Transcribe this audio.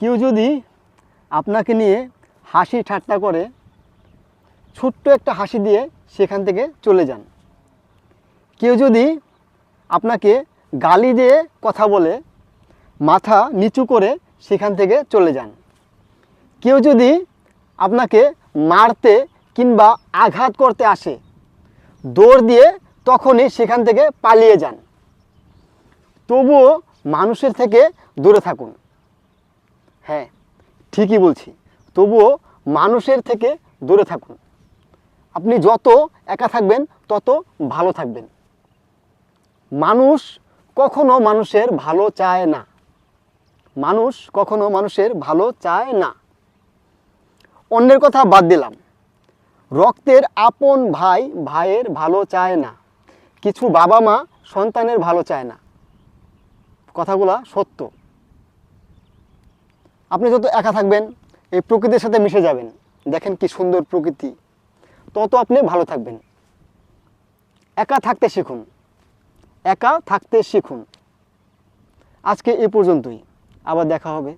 কেউ যদি আপনাকে নিয়ে হাসি ঠাট্টা করে, ছোট্ট একটা হাসি দিয়ে সেখান থেকে চলে যান। কেউ যদি আপনাকে গালি দিয়ে কথা বলে, মাথা নিচু করে সেখান থেকে চলে যান। কেউ যদি আপনাকে মারতে কিংবা আঘাত করতে আসে, দৌড় দিয়ে তখনই সেখান থেকে পালিয়ে যান। তবুও মানুষের থেকে দূরে থাকুন। হ্যাঁ, ঠিকই বলছি, তবুও মানুষের থেকে দূরে থাকুন। আপনি যত একা থাকবেন তত ভালো থাকবেন। মানুষ কখনো মানুষের ভালো চায় না। মানুষ কখনো মানুষের ভালো চায় না। অন্যের কথা বাদ দিলাম, রক্তের আপন ভাই ভাইয়ের ভালো চায় না। কিছু বাবা মা সন্তানের ভালো চায় না। কথাগুলা সত্য। আপনি যত একা থাকবেন, এই প্রকৃতির সাথে মিশে যাবেন, দেখেন কি সুন্দর প্রকৃতি, তত আপনি ভালো থাকবেন। একা থাকতে শিখুন, একা থাকতে শিখুন। আজকে এ পর্যন্তই, আবার দেখা হবে।